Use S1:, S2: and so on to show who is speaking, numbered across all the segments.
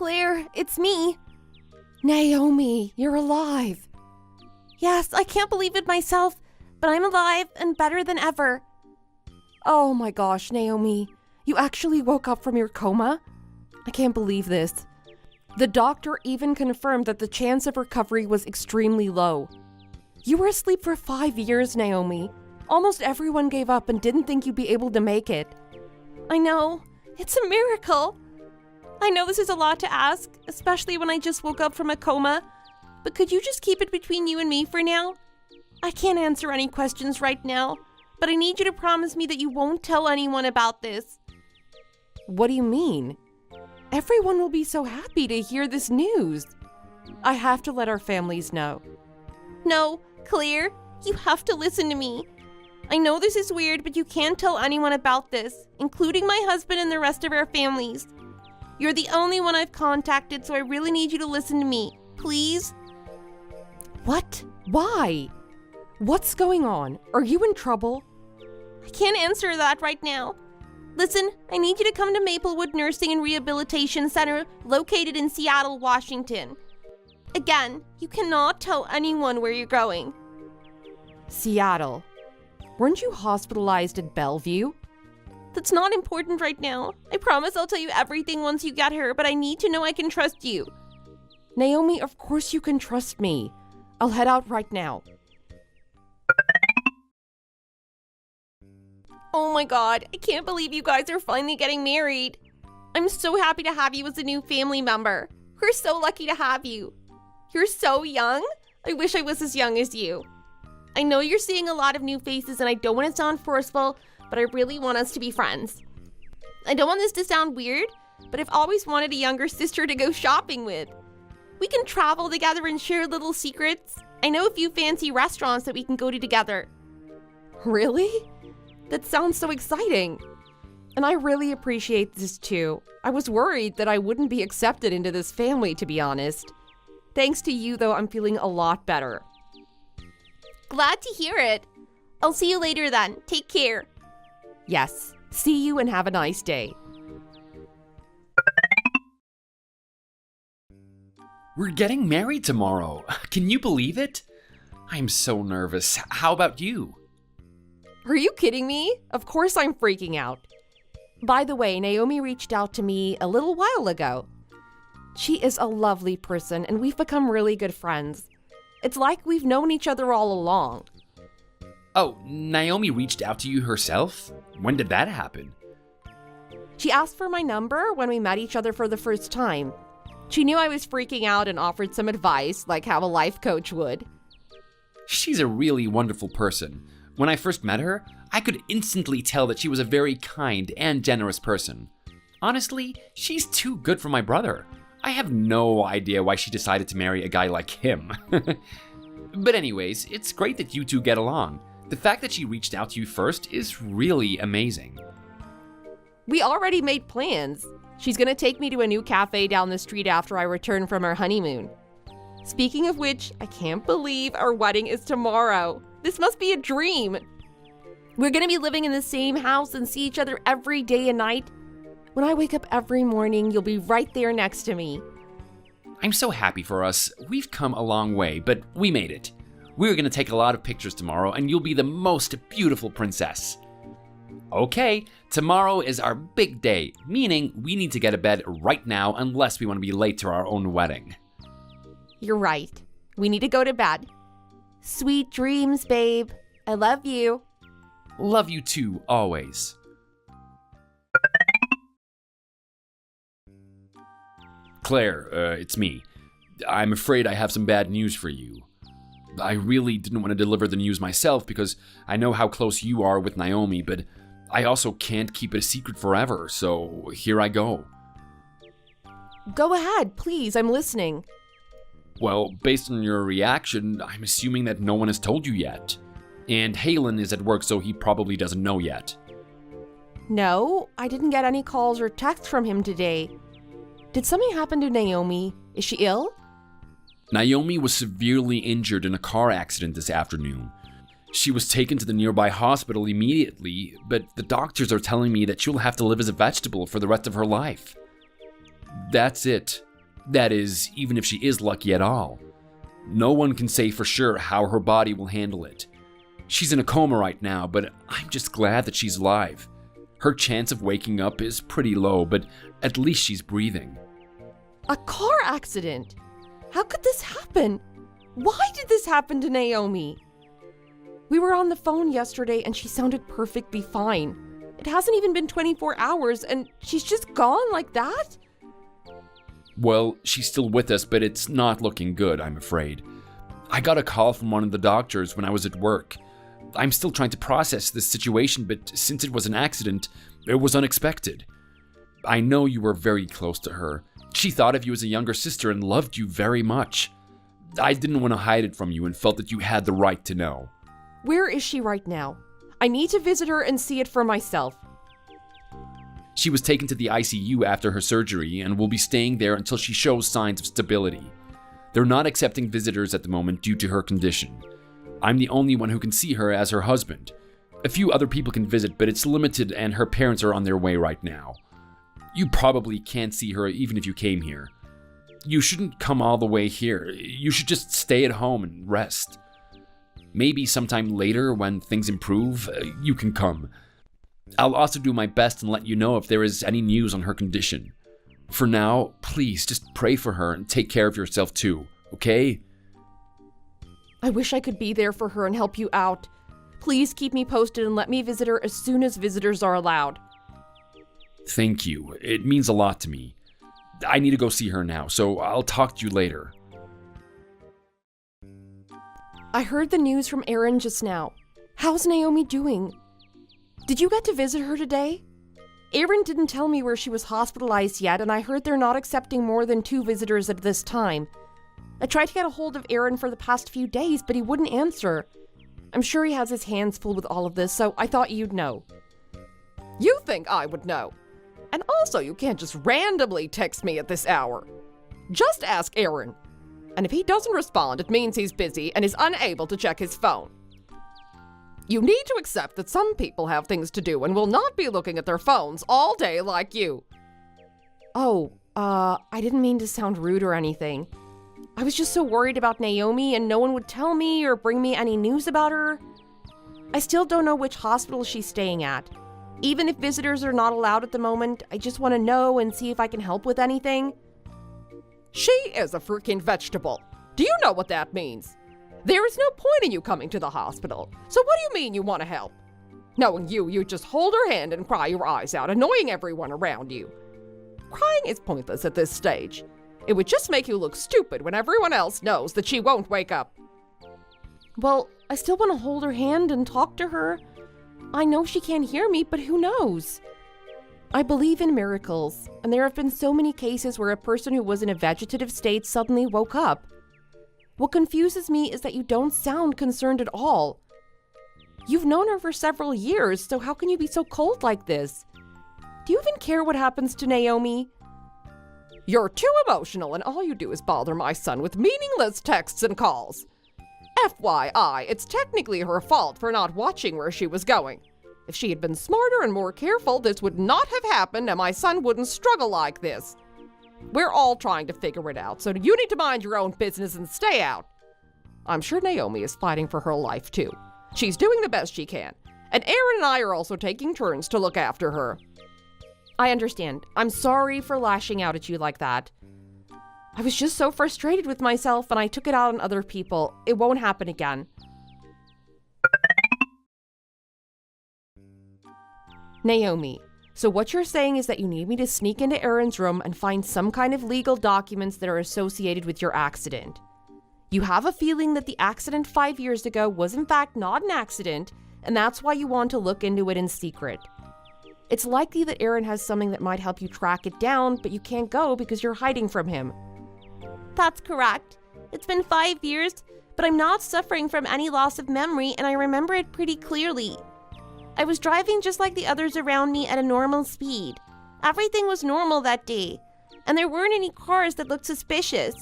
S1: Claire, it's me. Naomi, you're alive. Yes, I can't believe it myself, but I'm alive and better than ever. Oh my gosh, Naomi, you actually woke up from your coma? I can't believe this. The doctor even confirmed that the chance of recovery was extremely low. You were asleep for 5 years, Naomi. Almost everyone gave up and didn't think you'd be able to make it. I know. It's a miracle. I know this is a lot to ask, especially when I just woke up from a coma, but could you just keep it between you and me for now? I can't answer any questions right now, but I need you to promise me that you won't tell anyone about this. What do you mean? Everyone will be so happy to hear this news. I have to let our families know. No, Claire, you have to listen to me. I know this is weird, but you can't tell anyone about this, including my husband and the rest of our families. You're the only one I've contacted, so I really need you to listen to me. Please? What? Why? What's going on? Are you in trouble? I can't answer that right now. Listen, I need you to come to Maplewood Nursing and Rehabilitation Center, located in Seattle, Washington. Again, you cannot tell anyone where you're going. Seattle. Weren't you hospitalized at Bellevue? That's not important right now. I promise I'll tell you everything once you get here, but I need to know I can trust you. Naomi, of course you can trust me. I'll head out right now. Oh my god, I can't believe you guys are finally getting married. I'm so happy to have you as a new family member. We're so lucky to have you. You're so young. I wish I was as young as you. I know you're seeing a lot of new faces and I don't want to sound forceful, but I really want us to be friends. I don't want this to sound weird, but I've always wanted a younger sister to go shopping with. We can travel together and share little secrets. I know a few fancy restaurants that we can go to together. Really? That sounds so exciting. And I really appreciate this too. I was worried that I wouldn't be accepted into this family, to be honest. Thanks to you, though, I'm feeling a lot better. Glad to hear it. I'll see you later then. Take care. Yes. See you and have a nice day.
S2: We're getting married tomorrow. Can you believe it? I'm so nervous. How about you?
S1: Are you kidding me? Of course I'm freaking out. By the way, Naomi reached out to me a little while ago. She is a lovely person and we've become really good friends. It's like we've known each other all along.
S2: Oh, Naomi reached out to you herself? When did that happen?
S1: She asked for my number when we met each other for the first time. She knew I was freaking out and offered some advice, like how a life coach would.
S2: She's a really wonderful person. When I first met her, I could instantly tell that she was a very kind and generous person. Honestly, she's too good for my brother. I have no idea why she decided to marry a guy like him. But anyways, it's great that you two get along. The fact that she reached out to you first is really amazing.
S1: We already made plans. She's gonna take me to a new cafe down the street after I return from our honeymoon. Speaking of which, I can't believe our wedding is tomorrow. This must be a dream. We're gonna be living in the same house and see each other every day and night. When I wake up every morning, you'll be right there next to me.
S2: I'm so happy for us. We've come a long way, but we made it. We're gonna take a lot of pictures tomorrow, and you'll be the most beautiful princess. Okay, tomorrow is our big day, meaning we need to get to bed right now unless we want to be late to our own wedding.
S1: You're right. We need to go to bed. Sweet dreams, babe. I love you.
S2: Love you too, always. Claire, it's me. I'm afraid I have some bad news for you. I really didn't want to deliver the news myself because I know how close you are with Naomi, but I also can't keep it a secret forever, so here I go.
S1: Go ahead, please, I'm listening.
S2: Well, based on your reaction, I'm assuming that no one has told you yet. And Halen is at work, so he probably doesn't know yet.
S1: No, I didn't get any calls or texts from him today. Did something happen to Naomi? Is she ill?
S2: Naomi was severely injured in a car accident this afternoon. She was taken to the nearby hospital immediately, but the doctors are telling me that she'll have to live as a vegetable for the rest of her life. That's it. That is, even if she is lucky at all. No one can say for sure how her body will handle it. She's in a coma right now, but I'm just glad that she's alive. Her chance of waking up is pretty low, but at least she's breathing.
S1: A car accident? How could this happen? Why did this happen to Naomi? We were on the phone yesterday and she sounded perfectly fine. It hasn't even been 24 hours and she's just gone like that?
S2: Well, she's still with us, but it's not looking good, I'm afraid. I got a call from one of the doctors when I was at work. I'm still trying to process this situation, but since it was an accident, it was unexpected. I know you were very close to her. She thought of you as a younger sister and loved you very much. I didn't want to hide it from you and felt that you had the right to know.
S1: Where is she right now? I need to visit her and see it for myself.
S2: She was taken to the ICU after her surgery and will be staying there until she shows signs of stability. They're not accepting visitors at the moment due to her condition. I'm the only one who can see her as her husband. A few other people can visit, but it's limited and her parents are on their way right now. You probably can't see her even if you came here. You shouldn't come all the way here. You should just stay at home and rest. Maybe sometime later when things improve, you can come. I'll also do my best and let you know if there is any news on her condition. For now, please just pray for her and take care of yourself too, okay?
S1: I wish I could be there for her and help you out. Please keep me posted and let me visit her as soon as visitors are allowed.
S2: Thank you. It means a lot to me. I need to go see her now, so I'll talk to you later.
S1: I heard the news from Erin just now. How's Naomi doing? Did you get to visit her today? Erin didn't tell me where she was hospitalized yet, and I heard they're not accepting more than 2 visitors at this time. I tried to get a hold of Erin for the past few days, but he wouldn't answer. I'm sure he has his hands full with all of this, so I thought you'd know. You think I would know? And also, you can't just randomly text me at this hour. Just ask Erin. And if he doesn't respond, it means he's busy and is unable to check his phone. You need to accept that some people have things to do and will not be looking at their phones all day like you. Oh, I didn't mean to sound rude or anything. I was just so worried about Naomi and no one would tell me or bring me any news about her. I still don't know which hospital she's staying at. Even if visitors are not allowed at the moment, I just want to know and see if I can help with anything. She is a freaking vegetable. Do you know what that means? There is no point in you coming to the hospital. So what do you mean you want to help? Knowing you just hold her hand and cry your eyes out, annoying everyone around you. Crying is pointless at this stage. It would just make you look stupid when everyone else knows that she won't wake up. Well, I still want to hold her hand and talk to her. I know she can't hear me, but who knows? I believe in miracles, and there have been so many cases where a person who was in a vegetative state suddenly woke up. What confuses me is that you don't sound concerned at all. You've known her for several years, so how can you be so cold like this? Do you even care what happens to Naomi? You're too emotional, and all you do is bother my son with meaningless texts and calls. FYI, it's technically her fault for not watching where she was going. If she had been smarter and more careful, this would not have happened and my son wouldn't struggle like this. We're all trying to figure it out, so you need to mind your own business and stay out. I'm sure Naomi is fighting for her life too. She's doing the best she can, and Erin and I are also taking turns to look after her. I understand. I'm sorry for lashing out at you like that. I was just so frustrated with myself and I took it out on other people. It won't happen again. Naomi, so what you're saying is that you need me to sneak into Erin's room and find some kind of legal documents that are associated with your accident. You have a feeling that the accident 5 years ago was in fact not an accident, and that's why you want to look into it in secret. It's likely that Erin has something that might help you track it down, but you can't go because you're hiding from him. That's correct. It's been 5 years, but I'm not suffering from any loss of memory, and I remember it pretty clearly. I was driving just like the others around me at a normal speed. Everything was normal that day, and there weren't any cars that looked suspicious.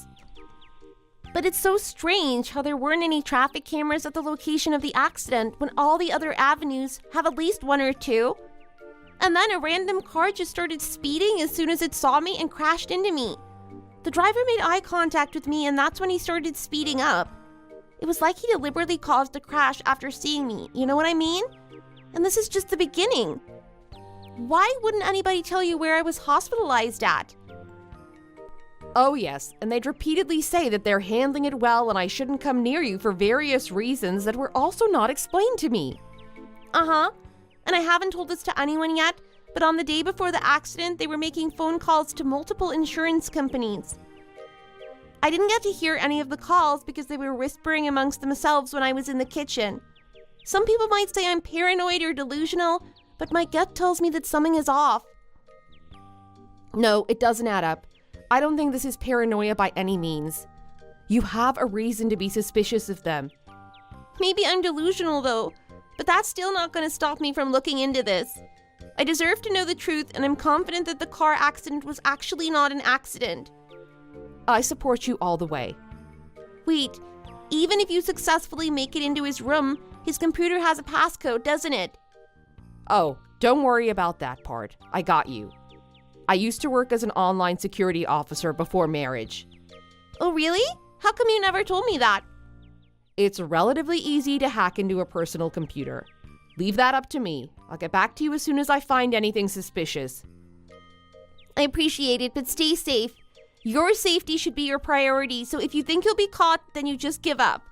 S1: But it's so strange how there weren't any traffic cameras at the location of the accident when all the other avenues have at least 1 or 2. And then a random car just started speeding as soon as it saw me and crashed into me. The driver made eye contact with me, and that's when he started speeding up. It was like he deliberately caused the crash after seeing me, you know what I mean? And this is just the beginning. Why wouldn't anybody tell you where I was hospitalized at?
S3: Oh yes, and they'd repeatedly say that they're handling it well and I shouldn't come near you for various reasons that were also not explained to me.
S1: Uh-huh. And I haven't told this to anyone yet, but on the day before the accident, they were making phone calls to multiple insurance companies. I didn't get to hear any of the calls because they were whispering amongst themselves when I was in the kitchen. Some people might say I'm paranoid or delusional, but my gut tells me that something is off.
S3: No, it doesn't add up. I don't think this is paranoia by any means. You have a reason to be suspicious of them.
S1: Maybe I'm delusional though, but that's still not going to stop me from looking into this. I deserve to know the truth, and I'm confident that the car accident was actually not an accident.
S3: I support you all the way.
S1: Wait, even if you successfully make it into his room, his computer has a passcode, doesn't it?
S3: Oh, don't worry about that part. I got you. I used to work as an online security officer before marriage.
S1: Oh, really? How come you never told me that?
S3: It's relatively easy to hack into a personal computer. Leave that up to me. I'll get back to you as soon as I find anything suspicious.
S1: I appreciate it, but stay safe. Your safety should be your priority, so if you think you'll be caught, then you just give up.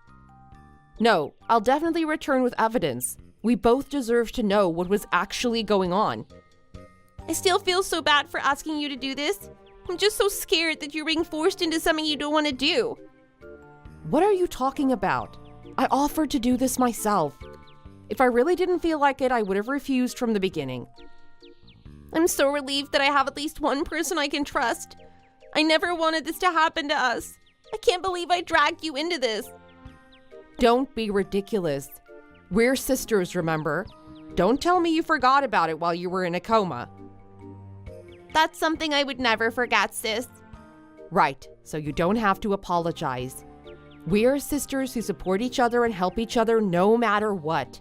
S3: No, I'll definitely return with evidence. We both deserve to know what was actually going on.
S1: I still feel so bad for asking you to do this. I'm just so scared that you're being forced into something you don't want to do.
S3: What are you talking about? I offered to do this myself. If I really didn't feel like it, I would have refused from the beginning.
S1: I'm so relieved that I have at least one person I can trust. I never wanted this to happen to us. I can't believe I dragged you into this.
S3: Don't be ridiculous. We're sisters, remember? Don't tell me you forgot about it while you were in a coma.
S1: That's something I would never forget, sis.
S3: Right, so you don't have to apologize. We're sisters who support each other and help each other no matter what.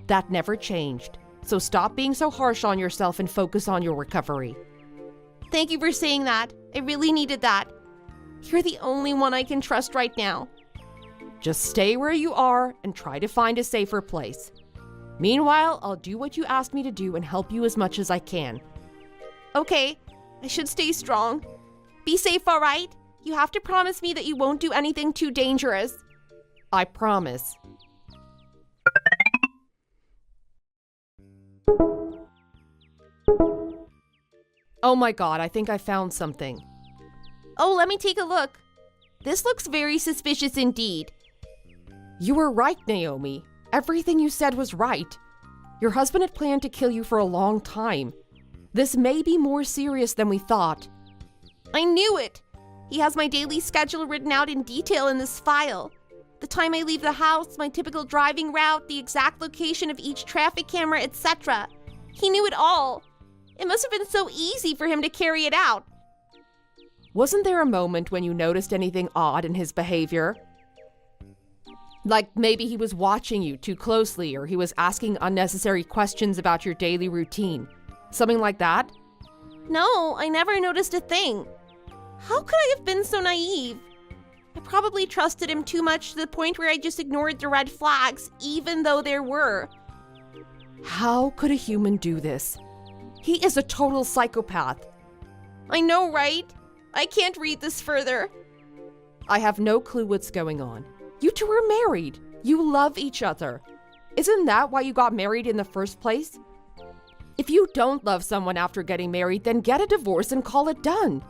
S3: That never changed. So stop being so harsh on yourself and focus on your recovery.
S1: Thank you for saying that. I really needed that. You're the only one I can trust right now.
S3: Just stay where you are and try to find a safer place. Meanwhile, I'll do what you asked me to do and help you as much as I can.
S1: Okay, I should stay strong. Be safe, all right? You have to promise me that you won't do anything too dangerous.
S3: I promise. Oh my god, I think I found something.
S1: Oh, let me take a look. This looks very suspicious indeed.
S3: You were right, Naomi. Everything you said was right. Your husband had planned to kill you for a long time. This may be more serious than we thought.
S1: I knew it! He has my daily schedule written out in detail in this file. The time I leave the house, my typical driving route, the exact location of each traffic camera, etc. He knew it all. It must have been so easy for him to carry it out.
S3: Wasn't there a moment when you noticed anything odd in his behavior? Like maybe he was watching you too closely, or he was asking unnecessary questions about your daily routine. Something like that?
S1: No, I never noticed a thing. How could I have been so naive? I probably trusted him too much to the point where I just ignored the red flags, even though there were.
S3: How could a human do this? He is a total psychopath.
S1: I know, right? I can't read this further.
S3: I have no clue what's going on. You two are married. You love each other. Isn't that why you got married in the first place? If you don't love someone after getting married, then get a divorce and call it done.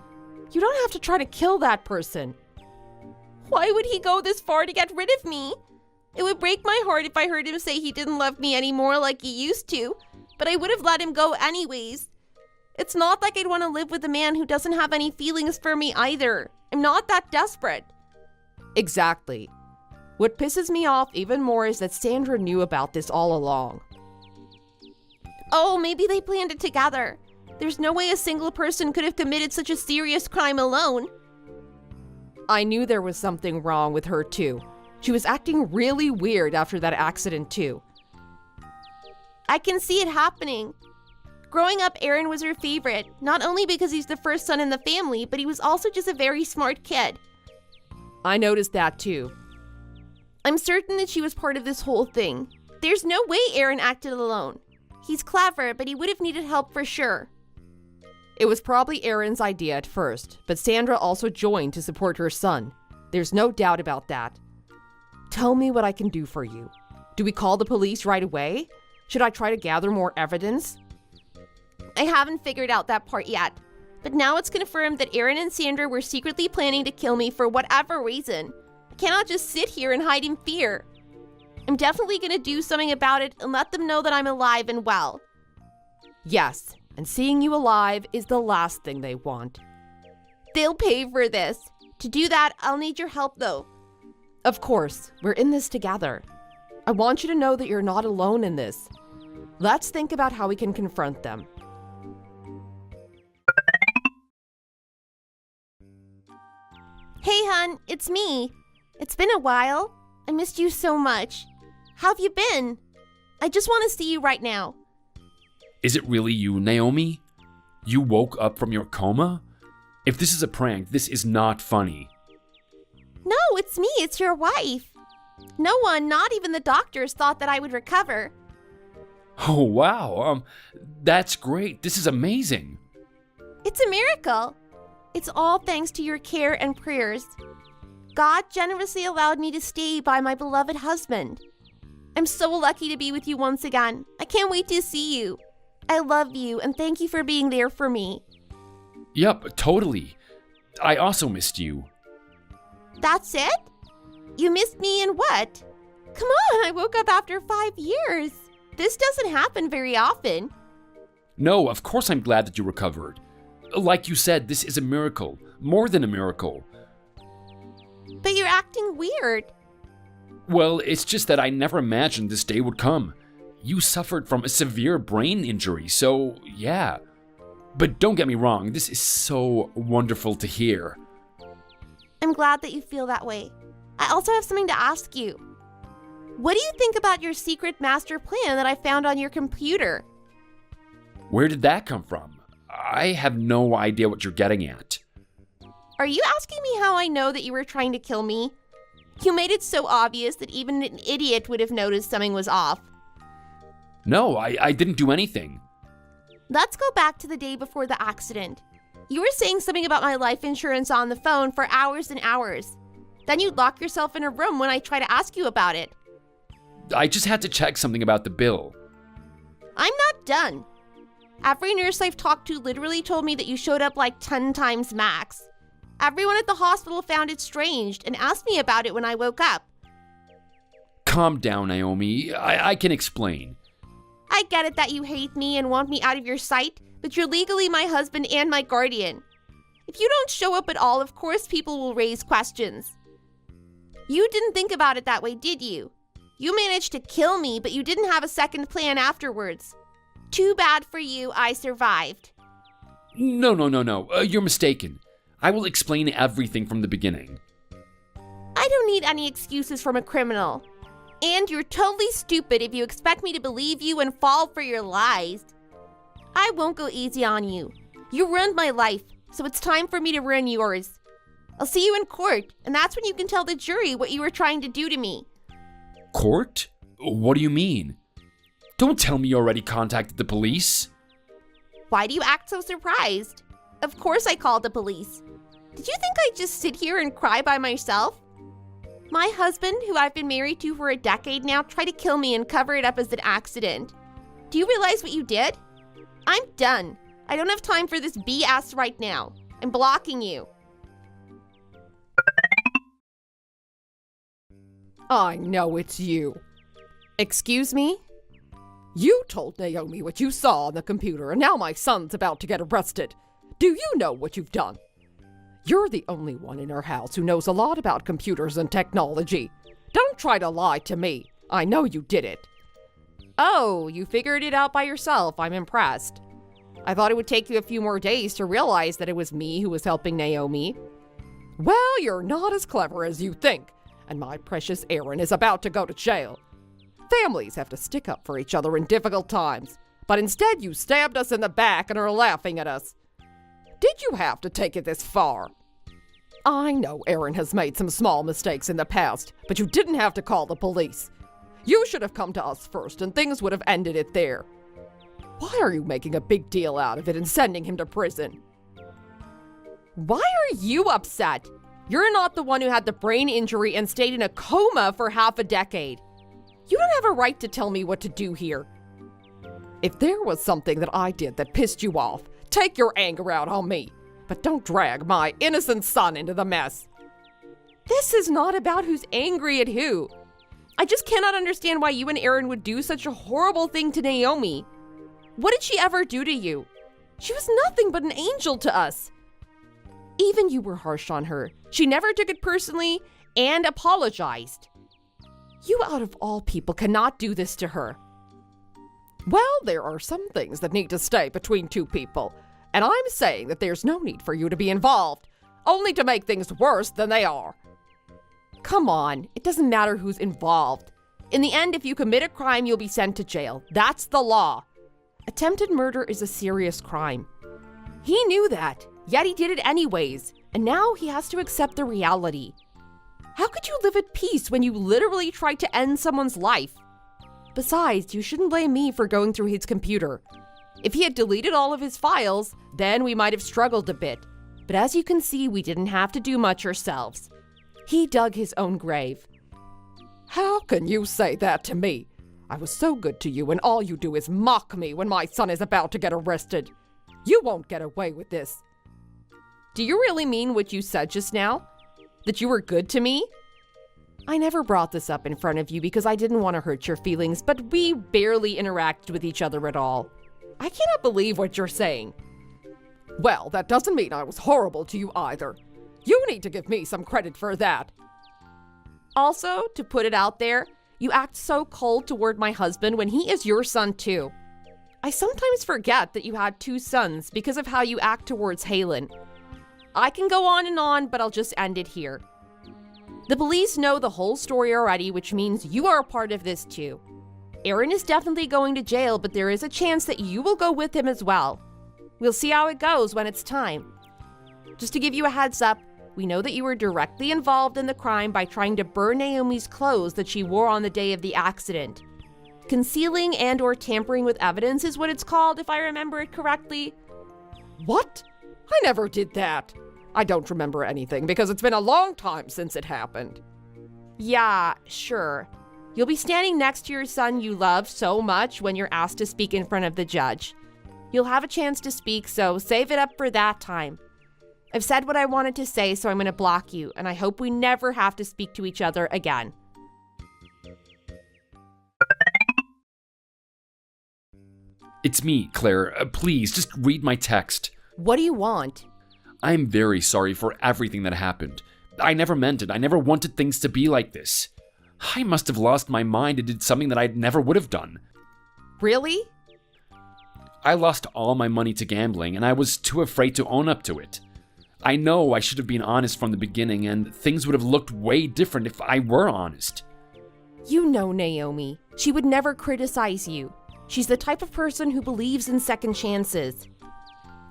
S3: You don't have to try to kill that person.
S1: Why would he go this far to get rid of me? It would break my heart if I heard him say he didn't love me anymore like he used to, but I would have let him go anyways. It's not like I'd want to live with a man who doesn't have any feelings for me either. I'm not that desperate.
S3: Exactly. What pisses me off even more is that Sandra knew about this all along.
S1: Oh, maybe they planned it together. There's no way a single person could have committed such a serious crime alone.
S3: I knew there was something wrong with her too. She was acting really weird after that accident too.
S1: I can see it happening. Growing up, Aaron was her favorite, not only because he's the first son in the family, but he was also just a very smart kid.
S3: I noticed that too.
S1: I'm certain that she was part of this whole thing. There's no way Aaron acted alone. He's clever, but he would have needed help for sure.
S3: It was probably Aaron's idea at first, but Sandra also joined to support her son. There's no doubt about that. Tell me what I can do for you. Do we call the police right away? Should I try to gather more evidence?
S1: I haven't figured out that part yet, but now it's confirmed that Aaron and Sandra were secretly planning to kill me for whatever reason. I cannot just sit here and hide in fear. I'm definitely going to do something about it and let them know that I'm alive and well.
S3: Yes, and seeing you alive is the last thing they want.
S1: They'll pay for this. To do that, I'll need your help though.
S3: Of course, we're in this together. I want you to know that you're not alone in this. Let's think about how we can confront them.
S1: Hey, hun, it's me. It's been a while. I missed you so much. How have you been? I just want to see you right now.
S2: Is it really you, Naomi? You woke up from your coma? If this is a prank, this is not funny.
S1: No, it's me. It's your wife. No one, not even the doctors, thought that I would recover.
S2: Oh, wow. That's great. This is amazing.
S1: It's a miracle. It's all thanks to your care and prayers. God generously allowed me to stay by my beloved husband. I'm so lucky to be with you once again. I can't wait to see you. I love you and thank you for being there for me.
S2: Yup, totally. I also missed you.
S1: That's it? You missed me and what? Come on, I woke up after 5 years. This doesn't happen very often.
S2: No, of course I'm glad that you recovered. Like you said, this is a miracle. More than a miracle.
S1: But you're acting weird.
S2: Well, it's just that I never imagined this day would come. You suffered from a severe brain injury, so yeah. But don't get me wrong, this is so wonderful to hear.
S1: I'm glad that you feel that way. I also have something to ask you. What do you think about your secret master plan that I found on your computer?
S2: Where did that come from? I have no idea what you're getting at.
S1: Are you asking me how I know that you were trying to kill me? You made it so obvious that even an idiot would have noticed something was off.
S2: No, I didn't do anything.
S1: Let's go back to the day before the accident. You were saying something about my life insurance on the phone for hours and hours. Then you'd lock yourself in a room when I try to ask you about it.
S2: I just had to check something about the bill.
S1: I'm not done. Every nurse I've talked to literally told me that you showed up like 10 times max. Everyone at the hospital found it strange and asked me about it when I woke up.
S2: Calm down, Naomi. I can explain.
S1: I get it that you hate me and want me out of your sight, but you're legally my husband and my guardian. If you don't show up at all, of course people will raise questions. You didn't think about it that way, did you? You managed to kill me, but you didn't have a second plan afterwards. Too bad for you, I survived.
S2: No. You're mistaken. I will explain everything from the beginning.
S1: I don't need any excuses from a criminal. And you're totally stupid if you expect me to believe you and fall for your lies. I won't go easy on you. You ruined my life, so it's time for me to ruin yours. I'll see you in court, and that's when you can tell the jury what you were trying to do to me.
S2: Court? What do you mean? Don't tell me you already contacted the police.
S1: Why do you act so surprised? Of course I called the police. Did you think I'd just sit here and cry by myself? My husband, who I've been married to for a decade now, tried to kill me and cover it up as an accident. Do you realize what you did? I'm done. I don't have time for this BS right now. I'm blocking you.
S3: I know it's you. Excuse me? You told Naomi what you saw on the computer, and now my son's about to get arrested. Do you know what you've done? You're the only one in our house who knows a lot about computers and technology. Don't try to lie to me. I know you did it. Oh, you figured it out by yourself. I'm impressed. I thought it would take you a few more days to realize that it was me who was helping Naomi. Well, you're not as clever as you think, and my precious Aaron is about to go to jail. Families have to stick up for each other in difficult times, But instead you stabbed us in the back and are laughing at us. Did you have to take it this far? I know Aaron has made some small mistakes in the past, but you didn't have to call the police. You should have come to us first and things would have ended it there. Why are you making a big deal out of it and sending him to prison? Why are you upset? You're not the one who had the brain injury and stayed in a coma for half a decade. You don't have a right to tell me what to do here. If there was something that I did that pissed you off, take your anger out on me. But don't drag my innocent son into the mess. This is not about who's angry at who. I just cannot understand why you and Aaron would do such a horrible thing to Naomi. What did she ever do to you? She was nothing but an angel to us. Even you were harsh on her. She never took it personally and apologized. You, out of all people, cannot do this to her. Well, there are some things that need to stay between two people, and I'm saying that there's no need for you to be involved, only to make things worse than they are. Come on, it doesn't matter who's involved. In the end, if you commit a crime, you'll be sent to jail. That's the law. Attempted murder is a serious crime. He knew that, yet he did it anyways, and now he has to accept the reality. How could you live at peace when you literally tried to end someone's life? Besides, you shouldn't blame me for going through his computer. If he had deleted all of his files, then we might have struggled a bit. But as you can see, we didn't have to do much ourselves. He dug his own grave. How can you say that to me? I was so good to you, and all you do is mock me when my son is about to get arrested. You won't get away with this. Do you really mean what you said just now? That you were good to me? I never brought this up in front of you because I didn't want to hurt your feelings, but we barely interacted with each other at all. I cannot believe what you're saying. Well, that doesn't mean I was horrible to you either. You need to give me some credit for that. Also, to put it out there, you act so cold toward my husband when he is your son too. I sometimes forget that you had two sons because of how you act towards Halen. I can go on and on, but I'll just end it here. The police know the whole story already, which means you are a part of this too. Aaron is definitely going to jail, but there is a chance that you will go with him as well. We'll see how it goes when it's time. Just to give you a heads up, we know that you were directly involved in the crime by trying to burn Naomi's clothes that she wore on the day of the accident. Concealing and or tampering with evidence is what it's called, if I remember it correctly. What? I never did that. I don't remember anything because it's been a long time since it happened. Yeah, sure. You'll be standing next to your son you love so much when you're asked to speak in front of the judge. You'll have a chance to speak, so save it up for that time. I've said what I wanted to say, so I'm going to block you, and I hope we never have to speak to each other again.
S2: It's me, Claire. Please, just read my text.
S3: What do you want?
S2: I'm very sorry for everything that happened. I never meant it. I never wanted things to be like this. I must have lost my mind and did something that I never would have done.
S3: Really?
S2: I lost all my money to gambling, and I was too afraid to own up to it. I know I should have been honest from the beginning, and things would have looked way different if I were honest.
S3: You know Naomi. She would never criticize you. She's the type of person who believes in second chances.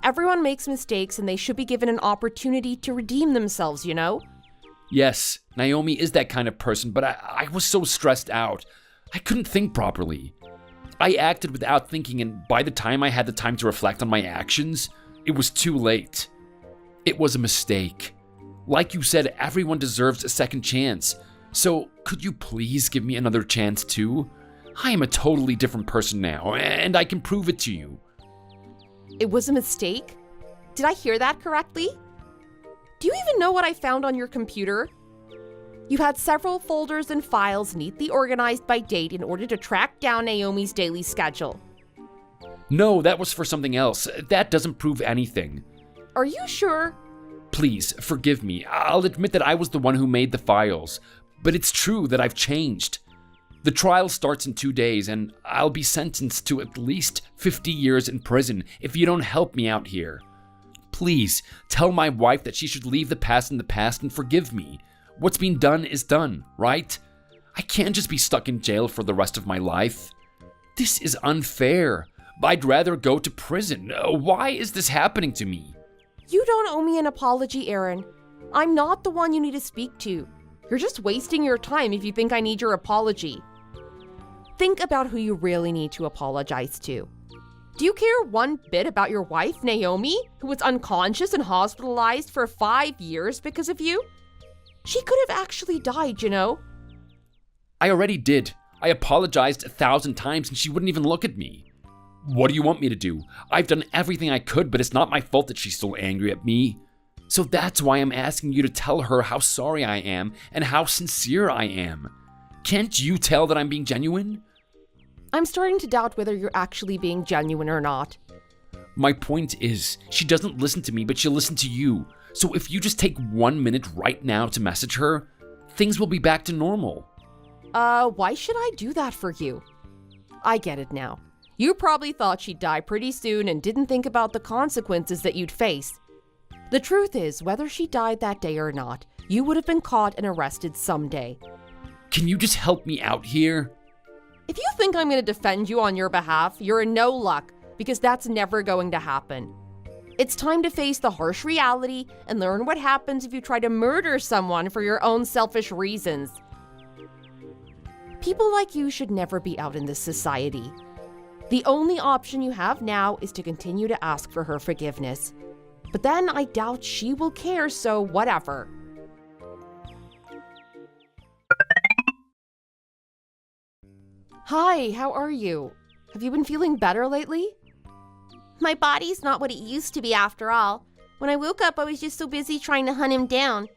S3: Everyone makes mistakes, and they should be given an opportunity to redeem themselves, you know?
S2: Yes, Naomi is that kind of person, but I was so stressed out. I couldn't think properly. I acted without thinking, and by the time I had the time to reflect on my actions, it was too late. It was a mistake. Like you said, everyone deserves a second chance. So, could you please give me another chance too? I am a totally different person now, and I can prove it to you.
S3: It was a mistake? Did I hear that correctly? Do you even know what I found on your computer? You had several folders and files neatly organized by date in order to track down Naomi's daily schedule.
S2: No, that was for something else. That doesn't prove anything.
S3: Are you sure?
S2: Please, forgive me. I'll admit that I was the one who made the files. But it's true that I've changed. The trial starts in 2 days, and I'll be sentenced to at least 50 years in prison if you don't help me out here. Please, tell my wife that she should leave the past in the past and forgive me. What's been done is done, right? I can't just be stuck in jail for the rest of my life. This is unfair. I'd rather go to prison. Why is this happening to me?
S3: You don't owe me an apology, Aaron. I'm not the one you need to speak to. You're just wasting your time if you think I need your apology. Think about who you really need to apologize to. Do you care one bit about your wife, Naomi, who was unconscious and hospitalized for 5 years because of you? She could have actually died, you know?
S2: I already did. I apologized 1,000 times and she wouldn't even look at me. What do you want me to do? I've done everything I could, but it's not my fault that she's so angry at me. So that's why I'm asking you to tell her how sorry I am and how sincere I am. Can't you tell that I'm being genuine?
S3: I'm starting to doubt whether you're actually being genuine or not.
S2: My point is, she doesn't listen to me, but she'll listen to you. So if you just take 1 minute right now to message her, things will be back to normal.
S3: Why should I do that for you? I get it now. You probably thought she'd die pretty soon and didn't think about the consequences that you'd face. The truth is, whether she died that day or not, you would have been caught and arrested someday.
S2: Can you just help me out here?
S3: If you think I'm going to defend you on your behalf, you're in no luck, because that's never going to happen. It's time to face the harsh reality and learn what happens if you try to murder someone for your own selfish reasons. People like you should never be out in this society. The only option you have now is to continue to ask for her forgiveness. But then I doubt she will care, so whatever. Hi, how are you? Have you been feeling better lately?
S1: My body's not what it used to be after all. When I woke up, I was just so busy trying to hunt him down.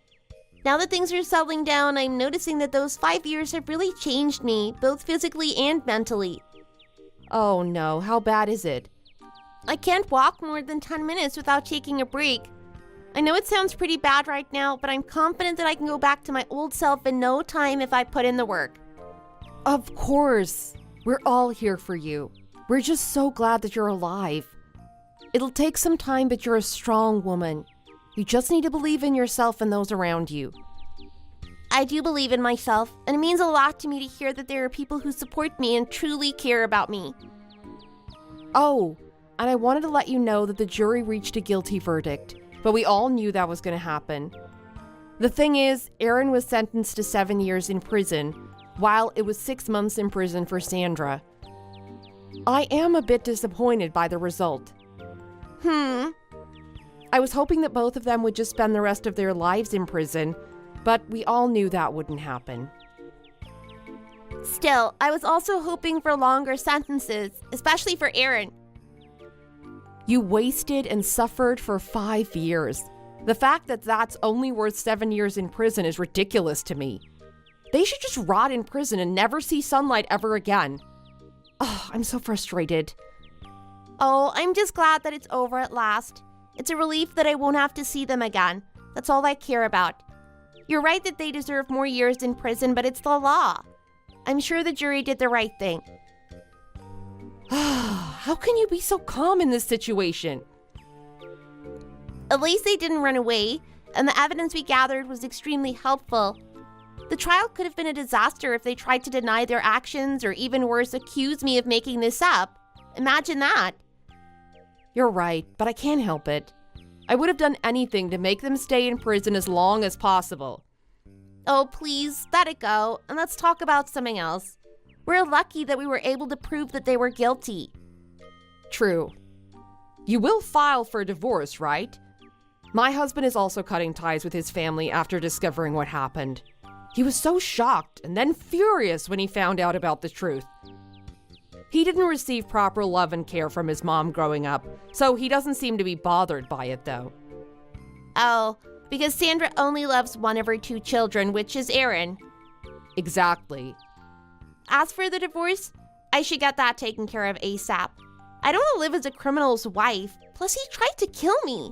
S1: Now that things are settling down, I'm noticing that those 5 years have really changed me, both physically and mentally.
S3: Oh no, how bad is it?
S1: I can't walk more than 10 minutes without taking a break. I know it sounds pretty bad right now, but I'm confident that I can go back to my old self in no time if I put in the work.
S3: Of course. We're all here for you. We're just so glad that you're alive. It'll take some time, but you're a strong woman. You just need to believe in yourself and those around you.
S1: I do believe in myself, and it means a lot to me to hear that there are people who support me and truly care about me.
S3: Oh, and I wanted to let you know that the jury reached a guilty verdict, but we all knew that was going to happen. The thing is, Aaron was sentenced to 7 years in prison, while it was 6 months in prison for Sandra. I am a bit disappointed by the result. I was hoping that both of them would just spend the rest of their lives in prison, but we all knew that wouldn't happen.
S1: Still, I was also hoping for longer sentences, especially for Aaron.
S3: You wasted and suffered for 5 years. The fact that that's only worth 7 years in prison is ridiculous to me. They should just rot in prison and never see sunlight ever again. Oh, I'm so frustrated.
S1: Oh, I'm just glad that it's over at last. It's a relief that I won't have to see them again. That's all I care about. You're right that they deserve more years in prison, but it's the law. I'm sure the jury did the right thing.
S3: How can you be so calm in this situation?
S1: At least they didn't run away, and the evidence we gathered was extremely helpful. The trial could have been a disaster if they tried to deny their actions or even worse, accuse me of making this up. Imagine that.
S3: You're right, but I can't help it. I would have done anything to make them stay in prison as long as possible.
S1: Oh, please, let it go, and let's talk about something else. We're lucky that we were able to prove that they were guilty.
S3: True. You will file for divorce, right? My husband is also cutting ties with his family after discovering what happened. He was so shocked and then furious when he found out about the truth. He didn't receive proper love and care from his mom growing up, so he doesn't seem to be bothered by it, though.
S1: Oh, because Sandra only loves one of her 2 children, which is Aaron.
S3: Exactly.
S1: As for the divorce, I should get that taken care of ASAP. I don't want to live as a criminal's wife, plus he tried to kill me.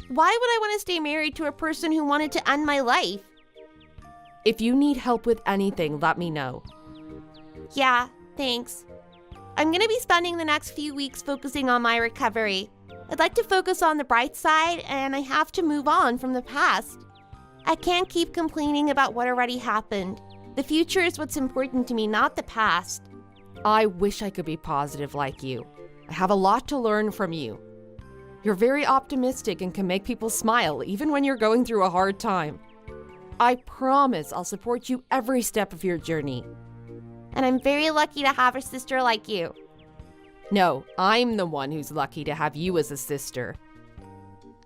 S1: Why would I want to stay married to a person who wanted to end my life?
S3: If you need help with anything, let me know.
S1: Yeah, thanks. I'm going to be spending the next few weeks focusing on my recovery. I'd like to focus on the bright side, and I have to move on from the past. I can't keep complaining about what already happened. The future is what's important to me, not the past.
S3: I wish I could be positive like you. I have a lot to learn from you. You're very optimistic and can make people smile even when you're going through a hard time. I promise I'll support you every step of your journey.
S1: And I'm very lucky to have a sister like you.
S3: No, I'm the one who's lucky to have you as a sister.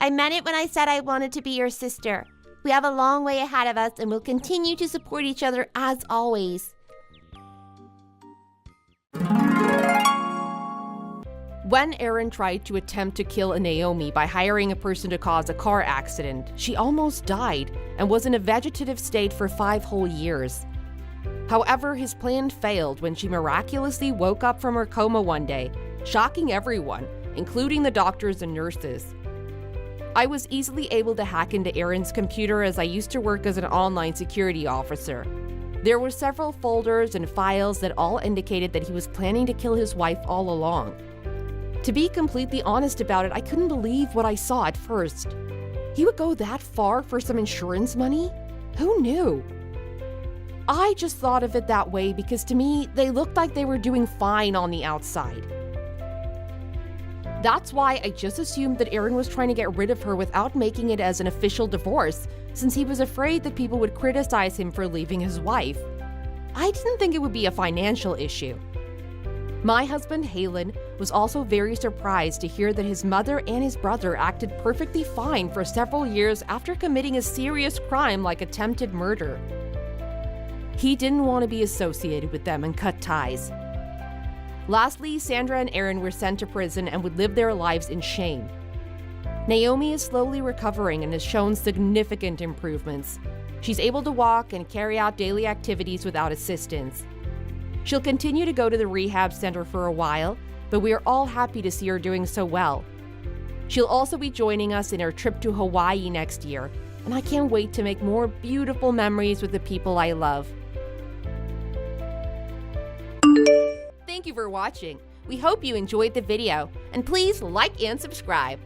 S1: I meant it when I said I wanted to be your sister. We have a long way ahead of us and we'll continue to support each other as always.
S3: When Erin tried to attempt to kill Naomi by hiring a person to cause a car accident, she almost died and was in a vegetative state for 5 whole years. However, his plan failed when she miraculously woke up from her coma one day, shocking everyone, including the doctors and nurses. I was easily able to hack into Erin's computer as I used to work as an online security officer. There were several folders and files that all indicated that he was planning to kill his wife all along. To be completely honest about it, I couldn't believe what I saw at first. He would go that far for some insurance money? Who knew? I just thought of it that way because to me, they looked like they were doing fine on the outside. That's why I just assumed that Erin was trying to get rid of her without making it as an official divorce, since he was afraid that people would criticize him for leaving his wife. I didn't think it would be a financial issue. My husband, Halen, was also very surprised to hear that his mother and his brother acted perfectly fine for several years after committing a serious crime like attempted murder. He didn't want to be associated with them and cut ties. Lastly, Sandra and Erin were sent to prison and would live their lives in shame. Naomi is slowly recovering and has shown significant improvements. She's able to walk and carry out daily activities without assistance. She'll continue to go to the rehab center for a while, but we are all happy to see her doing so well. She'll also be joining us in our trip to Hawaii next year, and I can't wait to make more beautiful memories with the people I love. Thank you for watching. We hope you enjoyed the video, and please like and subscribe.